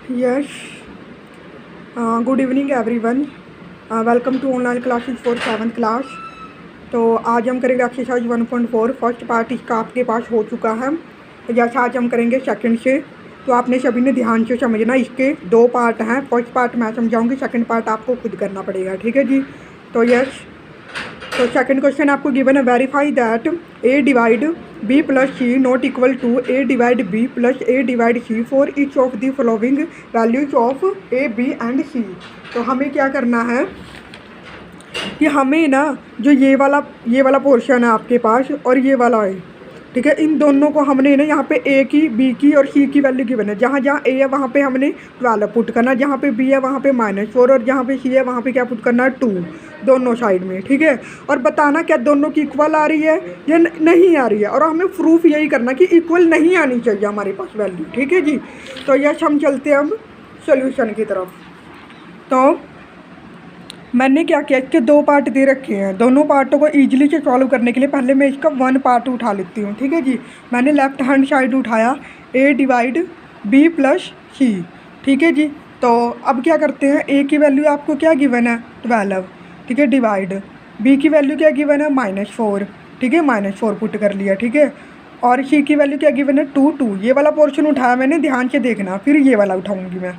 Yes, good evening everyone. Welcome to online classes for 7th class. तो आज हम करेंगे एक्सरसाइज 1.4। फर्स्ट पार्ट इसका आपके पास हो चुका है। तो जैसा आज हम करेंगे सेकंड से, तो आपने सभी ने ध्यान से समझना। इसके दो पार्ट हैं। फर्स्ट पार्ट मैं समझाऊंगी, सेकंड पार्ट आपको खुद करना पड़ेगा। ठीक है जी। तो यस, तो सेकंड क्वेश्चन आपको गिवन है, verify that a divide b plus c not equal to a divide b plus a divide c for each of the following values of a b and c. तो हमें क्या करना है कि हमें ना जो ये वाला पोर्शन है आपके पास और ये वाला है, ठीक है, इन दोनों को हमने ना यहाँ पे ए की, बी की और सी की वैल्यू गिवन है। जहाँ जहाँ ए है वहाँ पे हमने 12 पुट करना, जहाँ पे बी है वहाँ पे -4 और जहाँ पे सी है वहाँ पे क्या पुट करना है 2, दोनों साइड में। ठीक है, और बताना क्या दोनों की इक्वल आ रही है या नहीं आ रही है, और हमें प्रूफ यही करना कि इक्वल नहीं आनी चाहिए हमारे पास वैल्यू। ठीक है जी। तो यस, हम चलते हैं अब सोल्यूशन की तरफ। तो मैंने क्या किया, इसके दो पार्ट दे रखे हैं। दोनों पार्टों को ईजिली से सॉल्व करने के लिए पहले मैं इसका वन पार्ट उठा लेती हूँ। ठीक है जी। मैंने लेफ्ट हैंड साइड उठाया ए डिवाइड बी प्लस सी। ठीक है जी। तो अब क्या करते हैं, ए की वैल्यू आपको क्या गिवन है 12। ठीक है, डिवाइड बी की वैल्यू क्या गिवन है -4। ठीक है, -4 पुट कर लिया। ठीक है, और सी की वैल्यू क्या गिवन है 2। ये वाला पोर्शन उठाया मैंने, ध्यान से देखना, फिर ये वाला उठाऊँगी मैं।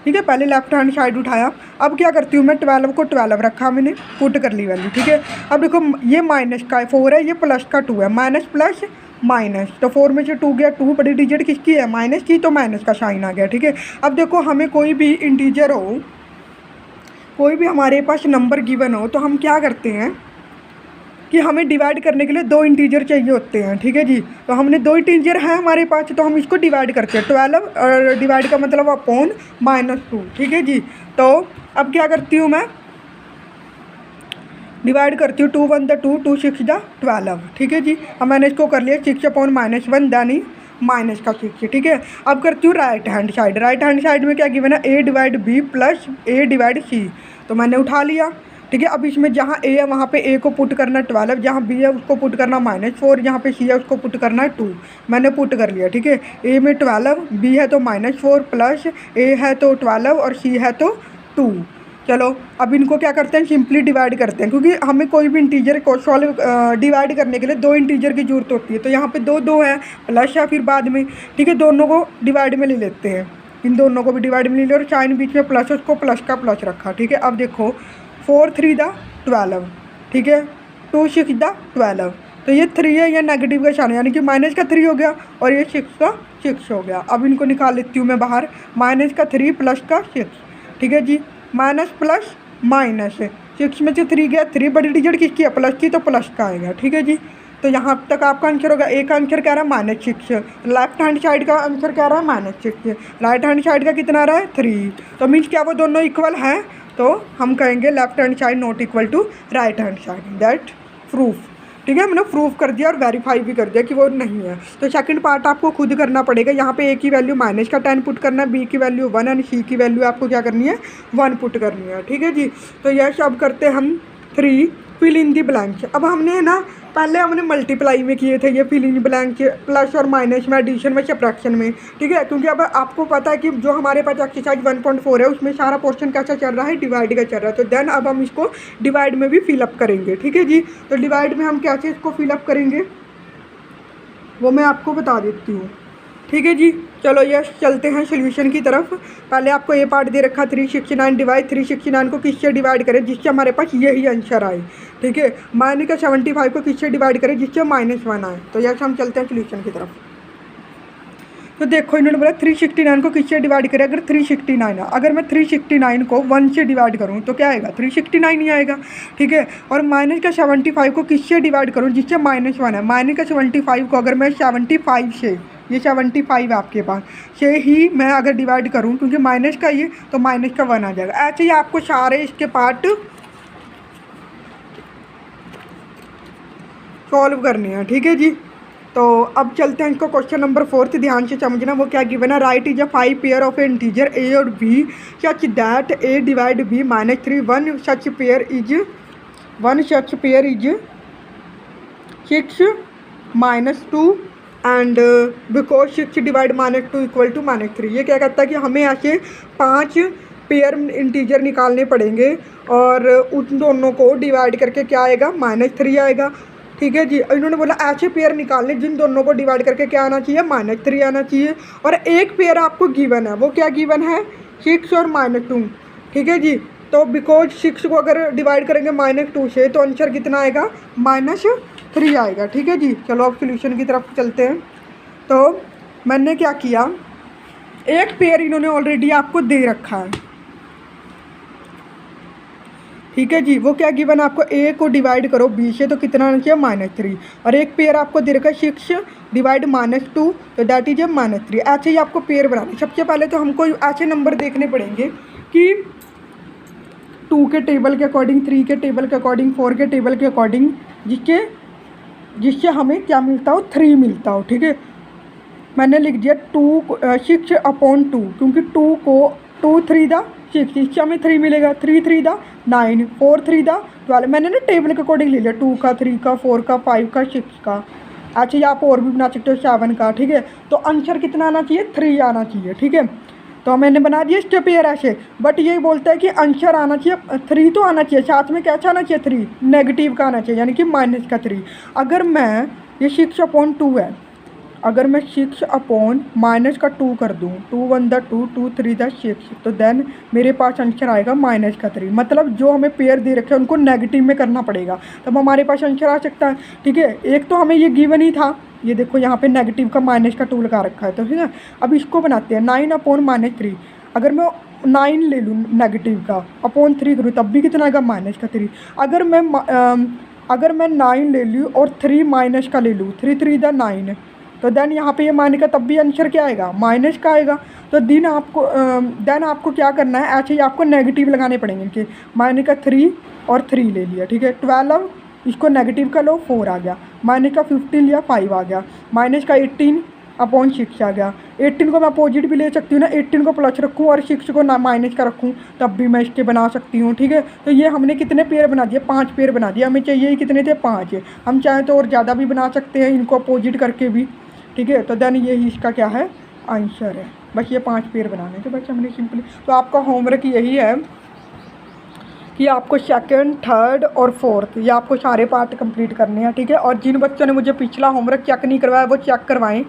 ठीक है, पहले लेफ्ट हैंड साइड उठाया। अब क्या करती हूँ मैं, 12 को 12 रखा मैंने, पुट कर ली वैल्यू। ठीक है, अब देखो ये माइनस का 4 है, ये प्लस का 2 है, माइनस प्लस माइनस, तो 4 में से 2 गया, 2 बड़ी डिजिट किसकी है, माइनस की, तो माइनस का साइन आ गया। ठीक है, अब देखो हमें कोई भी इंटीजर हो, कोई भी हमारे पास नंबर गिवन हो, तो हम क्या करते हैं कि हमें डिवाइड करने के लिए दो इंटीजर चाहिए होते हैं। ठीक है जी। तो हमने दो इंटीजर हैं हमारे पास, तो हम इसको डिवाइड करते हैं। 12 और डिवाइड का मतलब अपॉन -2। ठीक है जी। तो अब क्या करती हूँ मैं, डिवाइड करती हूँ, 2 1 द 2, 2 6 द 12। ठीक है जी। अब मैंने इसको कर लिया 6 अपॉन -1 यानी माइनस का 6। ठीक है, अब करती हूँ right hand side. Right hand side में क्या गिवन है, ए divide b plus a divide सी। तो मैंने उठा लिया। ठीक है, अब इसमें जहाँ ए है वहाँ पे ए को पुट करना 12, जहाँ बी है उसको पुट करना -4, जहाँ पे सी है उसको पुट करना है 2। मैंने पुट कर लिया। ठीक है, ए में 12, बी है तो -4 प्लस ए है तो 12 और सी है तो 2। चलो अब इनको क्या करते हैं, सिंपली डिवाइड करते हैं, क्योंकि हमें कोई भी इंटीजर को सॉल्व डिवाइड करने के लिए दो इंटीजर की जरूरत होती है। तो यहाँ पे दो है, प्लस है फिर बाद में। ठीक है, दोनों को डिवाइड में ले लेते हैं, इन दोनों को भी डिवाइड में ले लिया और साइन बीच में प्लस, उसको प्लस का प्लस रखा। ठीक है, अब देखो 4 3 द 12। ठीक है, 2 6 द 12। तो ये 3 है, ये नेगेटिव का साइन, यानी कि माइनस का 3 हो गया और ये 6 का 6 हो गया। अब इनको निकाल लेती हूँ मैं बाहर, माइनस का 3 प्लस का 6। ठीक है जी, माइनस प्लस माइनस, 6 में से 3 गया, 3 बड़ी डिजिट किसकी है, प्लस की, तो प्लस का आएगा। ठीक है जी। तो यहाँ तक आपका आंसर होगा, एक आंसर कह रहा है -6, लेफ्ट हैंड साइड का आंसर कह रहा है -6, राइट हैंड साइड का कितना आ रहा है 3। तो मीन्स क्या वो दोनों इक्वल हैं, तो हम कहेंगे left hand side not equal to right hand side, that proof. ठीक है, हमने प्रूफ कर दिया और वेरीफाई भी कर दिया कि वो नहीं है। तो सेकंड पार्ट आपको खुद करना पड़ेगा। यहाँ पे ए की वैल्यू -10 पुट करना है, बी की वैल्यू 1 एंड सी की वैल्यू आपको क्या करनी है 1 पुट करनी है। ठीक है जी। तो यस, अब करते हैं हम 3 फिल इन दी ब्लैंक्स। अब हमने ना पहले हमने मल्टीप्लाई में किए थे ये फिल इन ब्लैंक, प्लस और माइनस में, एडिशन में, सब्ट्रैक्शन में। ठीक है, क्योंकि अब आपको पता है कि जो हमारे पास एक्सरसाइज 1.4 है उसमें सारा पोर्शन कैसा चल रहा है, डिवाइड का चल रहा है। तो देन अब हम इसको डिवाइड में भी फिलअप करेंगे। ठीक है जी। तो डिवाइड में हम कैसे इसको फिलअप करेंगे वो मैं आपको बता देती हूँ। ठीक है जी। चलो यस, चलते हैं सोल्यूशन की तरफ। पहले आपको ये पार्ट दे रखा 369 डिवाइड, 369 को किससे डिवाइड करें जिससे हमारे पास यही आंसर आए। ठीक है, माइनस का 75 को किससे डिवाइड करें जिससे -1 आए। तो यस, हम चलते हैं सोल्यूशन की तरफ। तो देखो इन्होंने बोला 369 को किससे डिवाइड करें, अगर 369 है, अगर मैं 369 को 1 से डिवाइड करूँ तो क्या आएगा, 369 ही आएगा। ठीक है, और माइनस का 75 को किससे डिवाइड करूँ जिससे -1 है, माइनस का 75 को अगर मैं 75 से, ये 75 आपके पास से ही मैं अगर डिवाइड करूं, क्योंकि माइनस का ये, तो माइनस का 1 आ जाएगा। ऐसे ही आपको सारे इसके पार्ट सॉल्व करने हैं। ठीक है जी। तो अब चलते हैं इसको क्वेश्चन नंबर 4, ध्यान से समझना वो क्या गिवन है। Right is a 5 pair of integer a और b such that a divide b -3, one such pair is 6 -2 and because 6 divide -2 equal to -3। ये क्या कहता है कि हमें ऐसे 5 पेयर इंटीजर निकालने पड़ेंगे और उन दोनों को डिवाइड करके क्या आएगा, -3 आएगा। ठीक है जी, इन्होंने बोला ऐसे पेयर निकालने जिन दोनों को डिवाइड करके क्या आना चाहिए, -3 आना चाहिए। और एक पेयर आपको गिवन है, वो क्या गिवन है, 6 और -2। ठीक है जी, तो बिकॉज 6 को अगर डिवाइड करेंगे -2 से तो आंसर कितना आएगा, -3 आएगा। ठीक है जी, चलो अब सोल्यूशन की तरफ चलते हैं। तो मैंने क्या किया, एक पेयर इन्होंने ऑलरेडी आपको दे रखा है। ठीक है जी, वो क्या गिवन है आपको, ए को डिवाइड करो बी से तो कितना आना चाहिए, -3। और एक पेयर आपको दे रखा है 6 डिवाइड -2 तो दैट इज -3। ऐसे ही आपको पेयर बनाने, सबसे पहले तो हमको ऐसे नंबर देखने पड़ेंगे कि 2 के टेबल के अकॉर्डिंग, 3 के टेबल के अकॉर्डिंग, 4 के टेबल के अकॉर्डिंग, जिससे हमें क्या मिलता हो, 3 मिलता हो। ठीक है, मैंने लिख दिया 6/2 क्योंकि 2 को 2 3 दा 6, इससे हमें 3 मिलेगा, 3 3 दा 9, 4 3 दा 12। मैंने ना टेबल के अकॉर्डिंग ले लिया, 2 का, 3 का, 4 का, 5 का, 6 का। अच्छा, ये आप और भी बना सकते हो 7 का। ठीक है, तो आंसर कितना आना चाहिए, 3 आना चाहिए। ठीक है, तो मैंने बना दिया इसके पेयर ऐसे, बट ये बोलता है कि आंसर आना चाहिए 3 तो आना चाहिए, साथ में कैसा आना चाहिए, 3 नेगेटिव का आना चाहिए, यानी कि -3। अगर मैं ये 6/2 है, अगर मैं 6/-2 कर दूँ, 2 1 दा 2, 2 3 दा 6, तो देन मेरे पास आंसर आएगा -3। मतलब जो हमें पेयर दे रखे हैं उनको नेगेटिव में करना पड़ेगा, तब हमारे पास आंसर आ सकता है। ठीक है, एक तो हमें ये गिवन ही था, ये देखो यहाँ पे नेगेटिव का -2 लगा रखा है, तो ठीक है। अब इसको बनाते हैं 9/-3। अगर मैं 9 ले लूँ नेगेटिव का, /3 करूँ तब भी कितना आएगा, -3। अगर मैं 9 ले लूँ और 3 माइनस का ले लूँ, 3 3 दा 9, तो देन यहाँ पे ये माइनस का, तब भी आंसर क्या आएगा, माइनस का आएगा। तो देन आपको क्या करना है, ऐसे ही आपको नेगेटिव लगाने पड़ेंगे इनके, -3 और 3 ले लिया। ठीक है, 12 इसको नेगेटिव का लो, 4 आ गया, -15 लिया, 5 आ गया, -18/6 आ गया। 18 को मैं अपोजिट भी ले सकती हूँ ना, 18 को प्लस रखूँ और 6 को ना माइनस का रखूँ, तब भी मैं इसके बना सकती हूँ। ठीक है, तो ये हमने कितने पेयर बना दिए, 5 पेयर बना दिए। हमें चाहिए कितने थे, 5। हम चाहें तो और ज़्यादा भी बना सकते हैं इनको अपोजिट करके भी। ठीक है, तो देन ये इसका क्या है, आंसर है। बस ये 5 पेयर बनाने थे, बस हमने सिंपली। तो आपका होमवर्क यही है कि आपको सेकंड, थर्ड और फोर्थ ये आपको सारे पार्ट कंप्लीट करने हैं। ठीक है, और जिन बच्चों ने मुझे पिछला होमवर्क चेक नहीं करवाया वो चेक करवाएं।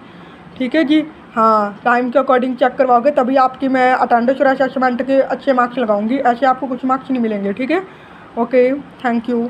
ठीक है जी, हाँ, टाइम के अकॉर्डिंग चेक करवाओगे तभी आपकी मैं अटेंडेंस और असेसमेंट के अच्छे मार्क्स लगाऊंगी, ऐसे आपको कुछ मार्क्स नहीं मिलेंगे। ठीक है, ओके, थैंक यू।